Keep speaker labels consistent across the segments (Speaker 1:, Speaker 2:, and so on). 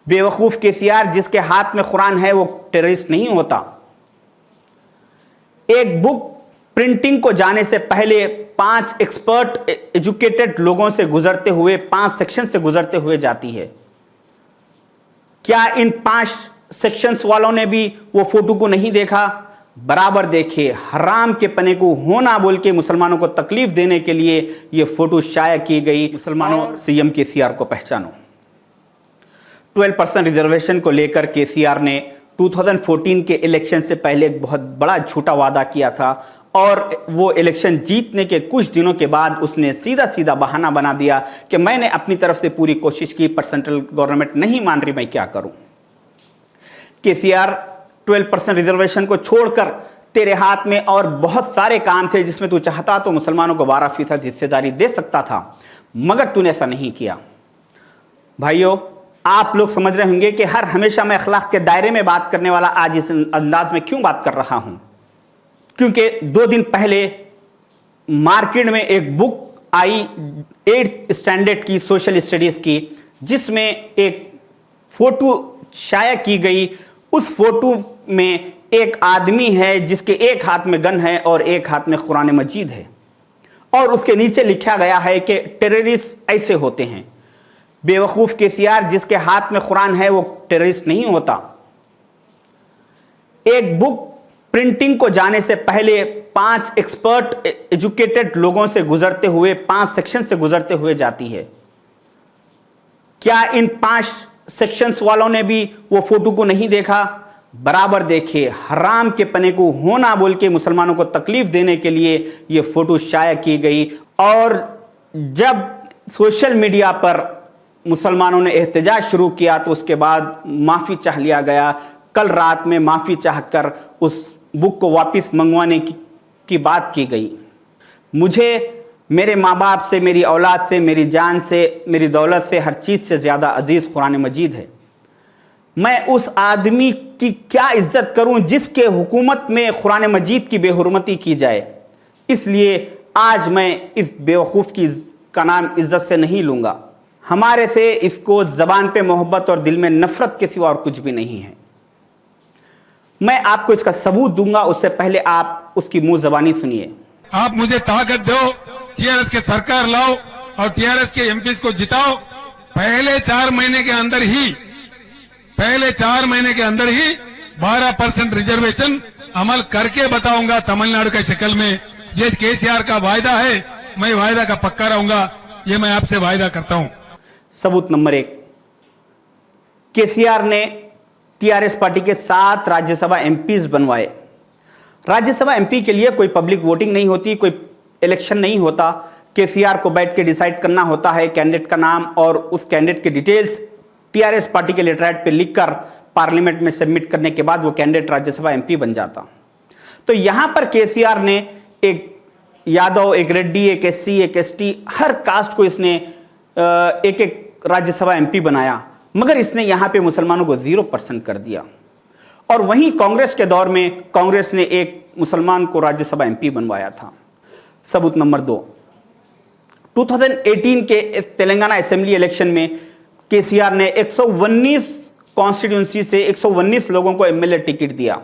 Speaker 1: बेवकूफ केसीआर जिसके हाथ में कुरान है वो टेररिस्ट नहीं होता। एक बुक प्रिंटिंग को जाने से पहले 5 एक्सपर्ट एजुकेटेड लोगों से गुजरते हुए 5 सेक्शन से गुजरते हुए जाती है। क्या इन 5 सेक्शंस वालों ने भी वो फोटो को नहीं देखा? बराबर देखे। हराम के पने को होना बोल के मुसलमानों को तकलीफ देने के लिए ये फोटो शाया की गई। मुसलमानों सीएम केसीआर को पहचानो। 12% रिजर्वेशन को लेकर केसीआर ने 2014 के इलेक्शन से पहले एक बहुत बड़ा झूठा वादा किया था और वो इलेक्शन जीतने के कुछ दिनों के बाद उसने सीधा सीधा बहाना बना दिया कि मैंने अपनी तरफ से पूरी कोशिश की पर सेंट्रल गवर्नमेंट नहीं मान रही, मैं क्या करूं। केसीआर 12% रिजर्वेशन को छोड़कर तेरे हाथ में और बहुत सारे काम थे जिसमें तू चाहता तो मुसलमानों को 12% हिस्सेदारी दे सकता था, मगर तूने ऐसा नहीं किया। भाइयों, आप लोग समझ रहे होंगे कि हमेशा मैं अखलाक के दायरे में बात करने वाला आज इस अंदाज में क्यों बात कर रहा हूं, क्योंकि 2 दिन पहले मार्केट में एक बुक आई 8th स्टैंडर्ड की सोशल स्टडीज की, जिसमें एक फोटो शाया की गई। उस फोटो में एक आदमी है जिसके एक हाथ में गन है और एक हाथ में कुरान मजीद है, और उसके नीचे लिखा गया है कि टेररिस्ट ऐसे होते हैं। बेवकूफ केसीआर जिसके हाथ में कुरान है वो टेररिस्ट नहीं होता। एक बुक प्रिंटिंग को जाने से पहले 5 एक्सपर्ट एजुकेटेड लोगों से गुजरते हुए 5 सेक्शन से गुजरते हुए जाती है। क्या इन 5 सेक्शंस वालों ने भी वो फोटो को नहीं देखा? बराबर देखे। हराम के पने को होना बोल के मुसलमानों को तकलीफ देने के लिए ये फोटो शाया की गई। और जब सोशल मीडिया पर मुसलमानों ने एहतजाज शुरू किया तो उसके बाद माफ़ी चाह लिया गया। कल रात में माफ़ी चाहकर उस बुक को वापस मंगवाने की बात की गई। मुझे मेरे माँ बाप से, मेरी औलाद से, मेरी जान से, मेरी दौलत से, हर चीज़ से ज़्यादा अजीज़ कुरान मजीद है। मैं उस आदमी की क्या इज्जत करूं जिसके हुकूमत में कुरान मजीद की बेहुरमती की जाए। इसलिए आज मैं इस बेवकूफ़ का नाम इज्जत से नहीं लूँगा। हमारे से इसको ज़बान पे मोहब्बत और दिल में नफ़रत के सिवा और कुछ भी नहीं है। मैं आपको इसका सबूत दूंगा, उससे पहले आप उसकी मुंह ज़बानी सुनिए।
Speaker 2: आप मुझे ताकत दो, टीआरएस के सरकार लाओ और टीआरएस के एमपीज को जिताओ। पहले 4 महीने के अंदर ही 12% रिजर्वेशन अमल करके बताऊंगा तमिलनाडु के शक्ल में। ये केसीआर का वायदा है, मैं वायदा का पक्का रहूंगा, ये मैं आपसे वायदा करता हूं।
Speaker 1: सबूत नंबर 1, केसीआर ने टीआरएस पार्टी के 7 राज्यसभा एमपीज बनवाए। राज्यसभा एमपी के लिए कोई पब्लिक वोटिंग नहीं होती, कोई इलेक्शन नहीं होता। केसीआर को बैठ के डिसाइड करना होता है कैंडिडेट का नाम और उस कैंडिडेट की डिटेल्स टीआरएस पार्टी के लेटरहेड पे लिखकर पार्लियामेंट में सबमिट करने के बाद वो कैंडिडेट राज्यसभा एमपी बन जाता। तो यहां पर केसीआर ने एक यादव, एक रेड्डी, एक एससी, एक एसटी, हर कास्ट को इसने एक एक राज्यसभा एमपी बनाया, मगर इसने यहां पे मुसलमानों को 0% कर दिया। और वहीं कांग्रेस के दौर में कांग्रेस ने एक मुसलमान को राज्यसभा एमपी बनवाया था। सबूत नंबर 2, 2018 के तेलंगाना असेंबली इलेक्शन में केसीआर ने 119 कॉन्स्टिट्यूंसी से 119 लोगों को एमएलए टिकट दिया।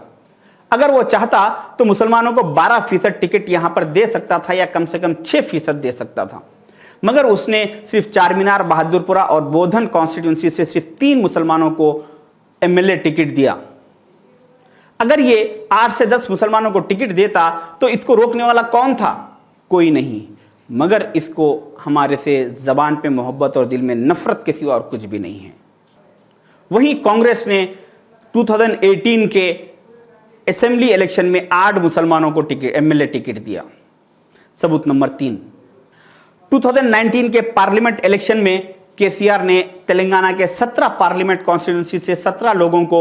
Speaker 1: अगर वो चाहता तो मुसलमानों को 12% टिकट यहां पर दे सकता था या कम से कम 6% दे सकता था, मगर उसने सिर्फ चारमीनार, बहादुरपुरा और बोधन कॉन्स्टिट्यूंसी से सिर्फ 3 मुसलमानों को एमएलए टिकट दिया। अगर ये 8 से 10 मुसलमानों को टिकट देता तो इसको रोकने वाला कौन था? कोई नहीं, मगर इसको हमारे से ज़बान पे मोहब्बत और दिल में नफ़रत के सिवा और कुछ भी नहीं है। वहीं कांग्रेस ने 2018 के असेंबली इलेक्शन में 8 मुसलमानों को एमएलए टिकट दिया। सबूत नंबर 3, 2019 के पार्लियामेंट इलेक्शन में केसीआर ने तेलंगाना के 17 पार्लियामेंट कॉन्स्टिट्यूंसी से 17 लोगों को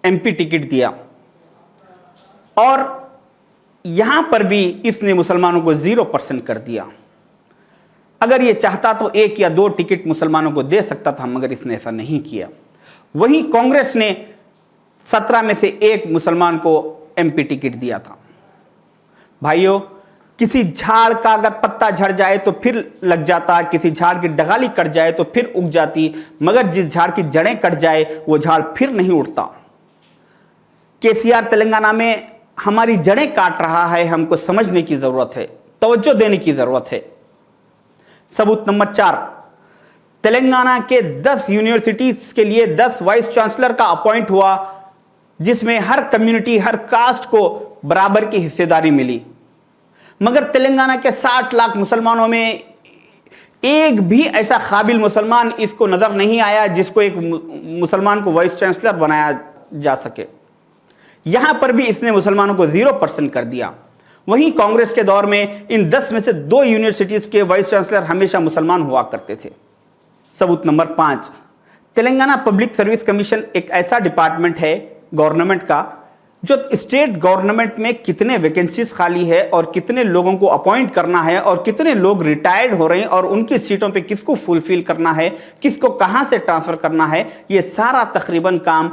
Speaker 1: एमपी टिकट दिया, और यहां पर भी इसने मुसलमानों को 0% कर दिया। अगर ये चाहता तो 1 या 2 टिकट मुसलमानों को दे सकता था, मगर इसने ऐसा नहीं किया। वहीं कांग्रेस ने 17 में से 1 मुसलमान को एमपी टिकट दिया था। भाइयों, किसी झाड़ का अगर पत्ता झड़ जाए तो फिर लग जाता, किसी झाड़ की डगाली कट जाए तो फिर उग जाती, मगर जिस झाड़ की जड़ें कट जाए वो झाड़ फिर नहीं उठता। केसीआर तेलंगाना में हमारी जड़ें काट रहा है, हमको समझने की जरूरत है, तवज्जो देने की जरूरत है। सबूत नंबर 4, तेलंगाना के 10 यूनिवर्सिटीज के लिए 10 वाइस चांसलर का अपॉइंट हुआ, जिसमें हर कम्युनिटी, हर कास्ट को बराबर की हिस्सेदारी मिली। मगर तेलंगाना के 60 लाख मुसलमानों में एक भी ऐसा काबिल मुसलमान इसको नजर नहीं आया जिसको एक मुसलमान को वाइस चांसलर बनाया जा सके। यहां पर भी इसने मुसलमानों को 0% कर दिया। वहीं कांग्रेस के दौर में इन 10 में से 2 यूनिवर्सिटीज के वाइस चांसलर हमेशा मुसलमान हुआ करते थे। सबूत number 5, Telangana public service commission एक ऐसा डिपार्टमेंट है गवर्नमेंट का जो स्टेट गवर्नमेंट में कितने वैकेंसीज खाली है और कितने लोगों को अपॉइंट करना है और कितने लोग रिटायर्ड हो रहे हैं और उनकी सीटों पे किसको फुलफिल करना है, किसको कहां से ट्रांसफर करना है, ये सारा तकरीबन काम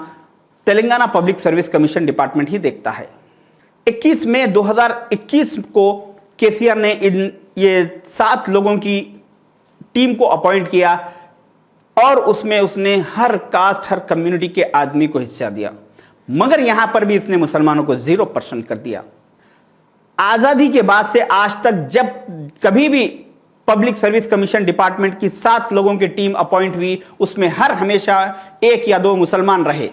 Speaker 1: Telangana public service commission department ही देखता है। 21 मई 2021 को केसीआर ने ये 7 लोगों की टीम को अपॉइंट किया और उसमें उसने हर कास्ट, हर कम्युनिटी के आदमी को हिस्सा दिया, मगर यहां पर भी इसने मुसलमानों को 0% कर दिया। आजादी के बाद से आज तक जब कभी भी पब्लिक सर्विस कमीशन डिपार्टमेंट की 7 लोगों की टीम अपॉइंट हुई, उसमें हर हमेशा 1 या 2 मुसलमान रहे।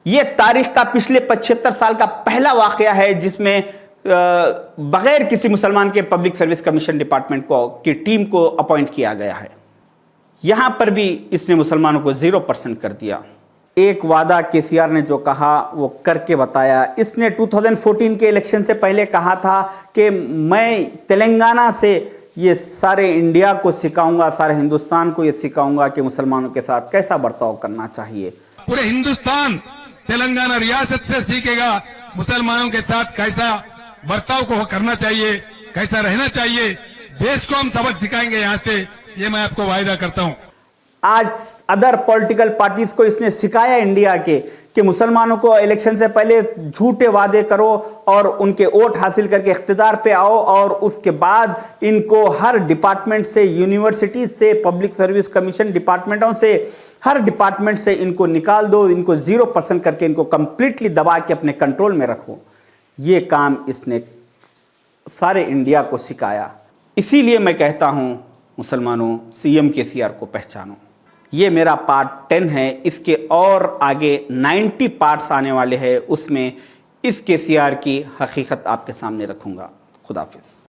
Speaker 1: यह तारीख का पिछले 75 साल का पहला वाकया है जिसमें बगैर किसी मुसलमान के पब्लिक सर्विस कमीशन डिपार्टमेंट की टीम को अपॉइंट किया गया है। यहां पर भी इसने मुसलमानों को 0% कर दिया। एक वादा केसीआर ने जो कहा वो करके बताया। इसने 2014 के इलेक्शन से पहले कहा था कि मैं तेलंगाना से ये सारे इंडिया को सिखाऊंगा, सारे हिंदुस्तान को ये सिखाऊंगा कि मुसलमानों के साथ कैसा बर्ताव करना चाहिए।
Speaker 2: पूरे हिंदुस्तान तेलंगाना रियासत से सीखेगा मुसलमानों के साथ कैसा बर्ताव को करना चाहिए, कैसा रहना चाहिए। देश को हम सबक सिखाएंगे यहाँ से, ये मैं आपको वायदा करता हूँ।
Speaker 1: आज अदर पॉलिटिकल पार्टीज को इसने सिखाया इंडिया के कि मुसलमानों को इलेक्शन से पहले झूठे वादे करो और उनके वोट हासिल करके इख्तिदार पे आओ और उसके बाद इनको हर डिपार्टमेंट से, यूनिवर्सिटी से, पब्लिक सर्विस कमीशन डिपार्टमेंटों से, हर डिपार्टमेंट से इनको निकाल दो, इनको 0% करके इनको कंप्लीटली दबा के अपने कंट्रोल में रखो। ये काम इसने सारे इंडिया को सिखाया। इसीलिए मैं कहता हूं मुसलमानों, सीएम केसीआर को पहचानो। ये मेरा पार्ट 10 है, इसके और आगे 90 पार्ट्स आने वाले हैं, उसमें इस केसीआर की हकीकत आपके सामने रखूंगा। खुदा हाफिज।